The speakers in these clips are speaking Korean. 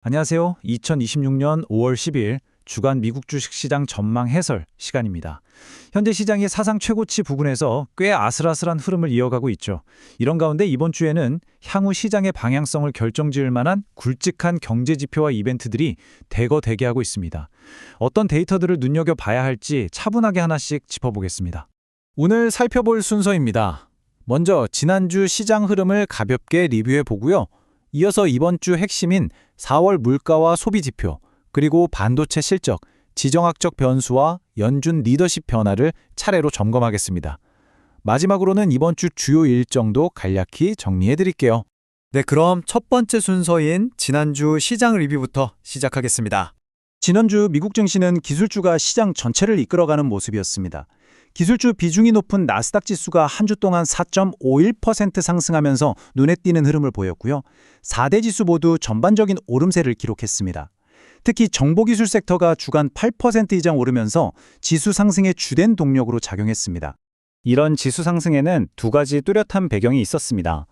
안녕하세요. 2026년 5월 10일 주간 미국 주식시장 전망 해설 시간입니다. 현재 시장이 사상 최고치 부근에서 꽤 아슬아슬한 흐름을 이어가고 있죠. 이런 가운데 이번 주에는 향후 시장의 방향성을 결정지을 만한 굵직한 경제 지표와 이벤트들이 대거대기하고 있습니다. 어떤 데이터들을 눈여겨봐야 할지 차분하게 하나씩 짚어보겠습니다. 오늘 살펴볼 순서입니다. 먼저 지난주 시장 흐름을 가볍게 리뷰해 보고요. 이어서 이번 주 핵심인 4월 물가와 소비 지표, 그리고 반도체 실적, 지정학적 변수와 연준 리더십 변화를 차례로 점검하겠습니다. 마지막으로는 이번 주 주요 일정도 간략히 정리해 드릴게요. 네, 그럼 첫 번째 순서인 지난주 시장 리뷰부터 시작하겠습니다. 지난주 미국 증시는 기술주가 시장 전체를 이끌어가는 모습이었습니다. 기술주 비중이 높은 나스닥 지수가 한 주 동안 4.51% 상승하면서 눈에 띄는 흐름을 보였고요. 4대 지수 모두 전반적인 오름세를 기록했습니다. 특히 정보기술 섹터가 주간 8% 이상 오르면서 지수 상승의 주된 동력으로 작용했습니다. 이런 지수 상승에는 두 가지 뚜렷한 배경이 있었습니다.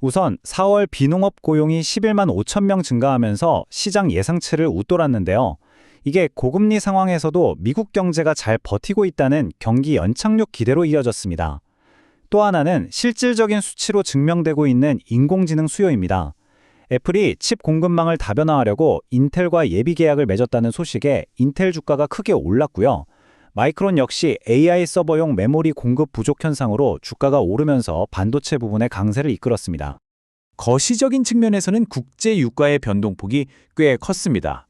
우선 4월 비농업 고용이 11만 5천 명 증가하면서 시장 예상치를 웃돌았는데요. 이게 고금리 상황에서도 미국 경제가 잘 버티고 있다는 경기 연착륙 기대로 이어졌습니다. 또 하나는 실질적인 수치로 증명되고 있는 인공지능 수요입니다. 애플이 칩 공급망을 다변화하려고 인텔과 예비 계약을 맺었다는 소식에 인텔 주가가 크게 올랐고요. 마이크론 역시 AI 서버용 메모리 공급 부족 현상으로 주가가 오르면서 반도체 부분의 강세를 이끌었습니다. 거시적인 측면에서는 국제 유가의 변동폭이 꽤 컸습니다.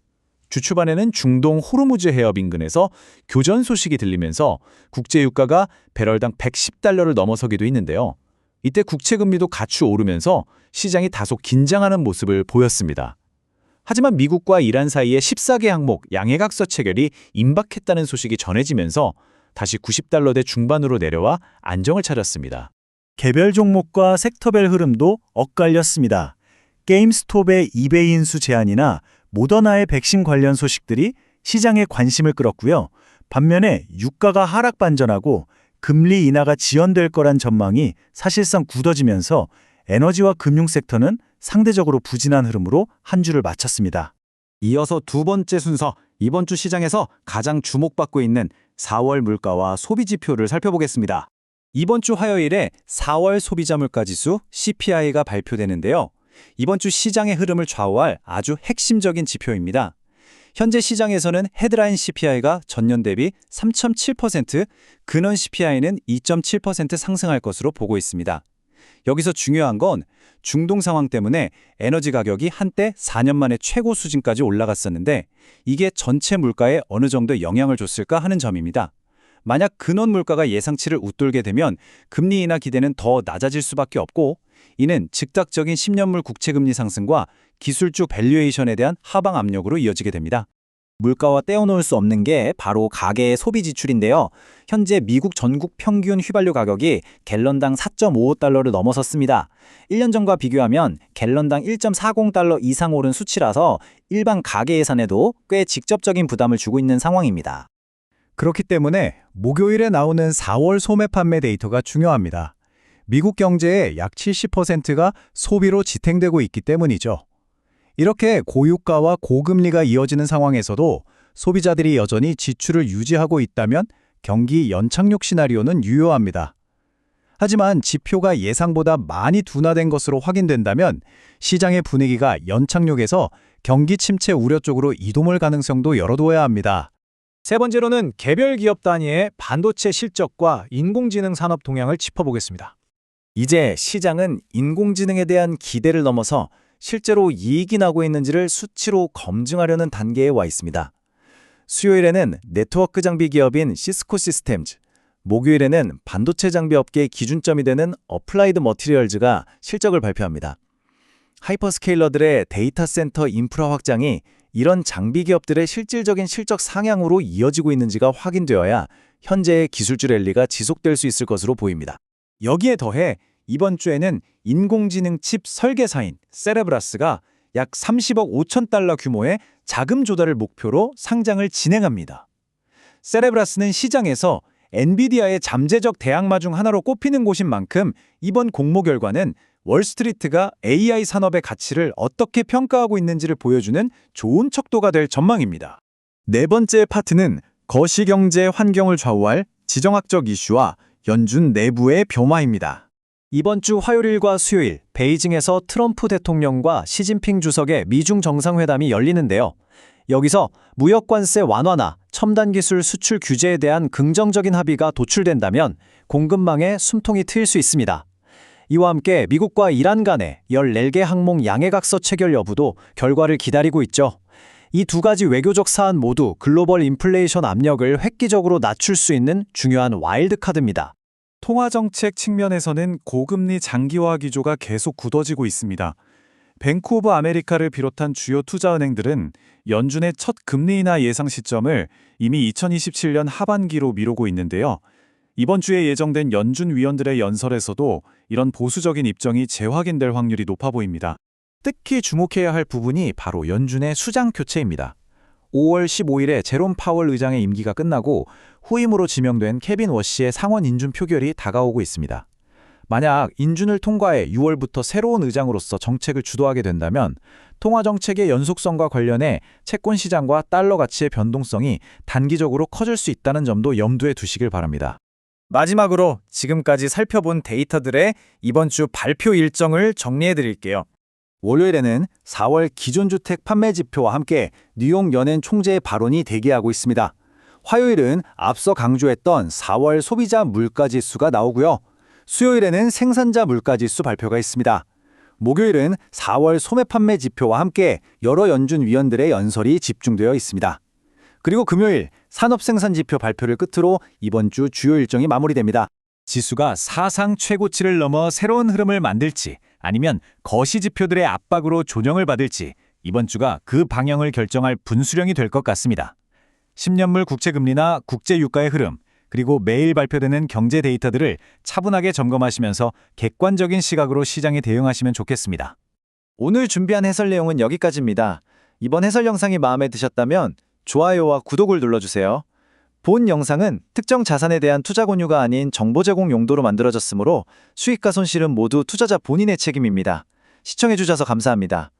주 초반에는 중동 호르무즈 해협 인근에서 교전 소식이 들리면서 국제 유가가 배럴당 110달러를 넘어서기도 했는데요. 이때 국채 금리도 같이 오르면서 시장이 다소 긴장하는 모습을 보였습니다. 하지만 미국과 이란 사이의 14개 항목 양해각서 체결이 임박했다는 소식이 전해지면서 다시 90달러대 중반으로 내려와 안정을 찾았습니다. 개별 종목과 섹터별 흐름도 엇갈렸습니다. 게임스톱의 이베이 인수 제한이나 모더나의 백신 관련 소식들이 시장의 관심을 끌었고요. 반면에 유가가 하락 반전하고 금리 인하가 지연될 거란 전망이 사실상 굳어지면서 에너지와 금융 섹터는 상대적으로 부진한 흐름으로 한 주를 마쳤습니다. 이어서 두 번째 순서, 이번 주 시장에서 가장 주목받고 있는 4월 물가와 소비 지표를 살펴보겠습니다. 이번 주 화요일에 4월 소비자 물가 지수 CPI가 발표되는데요. 이번 주 시장의 흐름을 좌우할 아주 핵심적인 지표입니다. 현재 시장에서는 헤드라인 CPI가 전년 대비 3.7%, 근원 CPI는 2.7% 상승할 것으로 보고 있습니다. 여기서 중요한 건 중동 상황 때문에 에너지 가격이 한때 4년 만에 최고 수준까지 올라갔었는데 이게 전체 물가에 어느 정도 영향을 줬을까 하는 점입니다. 만약 근원 물가가 예상치를 웃돌게 되면 금리 인하 기대는 더 낮아질 수밖에 없고 이는 즉각적인 10년물 국채금리 상승과 기술주 밸류에이션에 대한 하방 압력으로 이어지게 됩니다. 물가와 떼어놓을 수 없는 게 바로 가계의 소비 지출인데요. 현재 미국 전국 평균 휘발유 가격이 갤런당 4.55달러를 넘어섰습니다. 1년 전과 비교하면 갤런당 1.40달러 이상 오른 수치라서 일반 가계 예산에도 꽤 직접적인 부담을 주고 있는 상황입니다. 그렇기 때문에 목요일에 나오는 4월 소매 판매 데이터가 중요합니다. 미국 경제의 약 70%가 소비로 지탱되고 있기 때문이죠. 이렇게 고유가와 고금리가 이어지는 상황에서도 소비자들이 여전히 지출을 유지하고 있다면 경기 연착륙 시나리오는 유효합니다. 하지만 지표가 예상보다 많이 둔화된 것으로 확인된다면 시장의 분위기가 연착륙에서 경기 침체 우려 쪽으로 이동할 가능성도 열어둬야 합니다. 세 번째로는 개별 기업 단위의 반도체 실적과 인공지능 산업 동향을 짚어보겠습니다. 이제 시장은 인공지능에 대한 기대를 넘어서 실제로 이익이 나고 있는지를 수치로 검증하려는 단계에 와 있습니다. 수요일에는 네트워크 장비 기업인 시스코 시스템즈, 목요일에는 반도체 장비 업계의 기준점이 되는 어플라이드 머티리얼즈가 실적을 발표합니다. 하이퍼스케일러들의 데이터 센터 인프라 확장이 이런 장비 기업들의 실질적인 실적 상향으로 이어지고 있는지가 확인되어야 현재의 기술주 랠리가 지속될 수 있을 것으로 보입니다. 여기에 더해 이번 주에는 인공지능 칩 설계사인 세레브라스가 약 30억 5천 달러 규모의 자금 조달을 목표로 상장을 진행합니다. 세레브라스는 시장에서 엔비디아의 잠재적 대항마 중 하나로 꼽히는 곳인 만큼 이번 공모 결과는 월스트리트가 AI 산업의 가치를 어떻게 평가하고 있는지를 보여주는 좋은 척도가 될 전망입니다. 네 번째 파트는 거시경제 환경을 좌우할 지정학적 이슈와 연준 내부의 변화입니다. 이번 주 화요일과 수요일, 베이징에서 트럼프 대통령과 시진핑 주석의 미중 정상회담이 열리는데요. 여기서 무역관세 완화나 첨단기술 수출 규제에 대한 긍정적인 합의가 도출된다면 공급망에 숨통이 트일 수 있습니다. 이와 함께 미국과 이란 간의 14개 항목 양해각서 체결 여부도 결과를 기다리고 있죠. 이 두 가지 외교적 사안 모두 글로벌 인플레이션 압력을 획기적으로 낮출 수 있는 중요한 와일드카드입니다. 통화정책 측면에서는 고금리 장기화 기조가 계속 굳어지고 있습니다. 뱅크 오브 아메리카를 비롯한 주요 투자은행들은 연준의 첫 금리 인하 예상 시점을 이미 2027년 하반기로 미루고 있는데요. 이번 주에 예정된 연준 위원들의 연설에서도 이런 보수적인 입장이 재확인될 확률이 높아 보입니다. 특히 주목해야 할 부분이 바로 연준의 수장 교체입니다. 5월 15일에 제롬 파월 의장의 임기가 끝나고 후임으로 지명된 케빈 워시의 상원 인준 표결이 다가오고 있습니다. 만약 인준을 통과해 6월부터 새로운 의장으로서 정책을 주도하게 된다면 통화정책의 연속성과 관련해 채권 시장과 달러 가치의 변동성이 단기적으로 커질 수 있다는 점도 염두에 두시길 바랍니다. 마지막으로 지금까지 살펴본 데이터들의 이번 주 발표 일정을 정리해 드릴게요. 월요일에는 4월 기존주택 판매 지표와 함께 뉴욕 연행 총재의 발언이 대기하고 있습니다. 화요일은 앞서 강조했던 4월 소비자 물가지수가 나오고요. 수요일에는 생산자 물가지수 발표가 있습니다. 목요일은 4월 소매 판매 지표와 함께 여러 연준 위원들의 연설이 집중되어 있습니다. 그리고 금요일 산업생산지표 발표를 끝으로 이번 주 주요 일정이 마무리됩니다. 지수가 사상 최고치를 넘어 새로운 흐름을 만들지 아니면 거시지표들의 압박으로 조정을 받을지 이번 주가 그 방향을 결정할 분수령이 될 것 같습니다. 10년물 국채금리나 국제유가의 흐름, 그리고 매일 발표되는 경제 데이터들을 차분하게 점검하시면서 객관적인 시각으로 시장에 대응하시면 좋겠습니다. 오늘 준비한 해설 내용은 여기까지입니다. 이번 해설 영상이 마음에 드셨다면 좋아요와 구독을 눌러주세요. 본 영상은 특정 자산에 대한 투자 권유가 아닌 정보 제공 용도로 만들어졌으므로 수익과 손실은 모두 투자자 본인의 책임입니다. 시청해주셔서 감사합니다.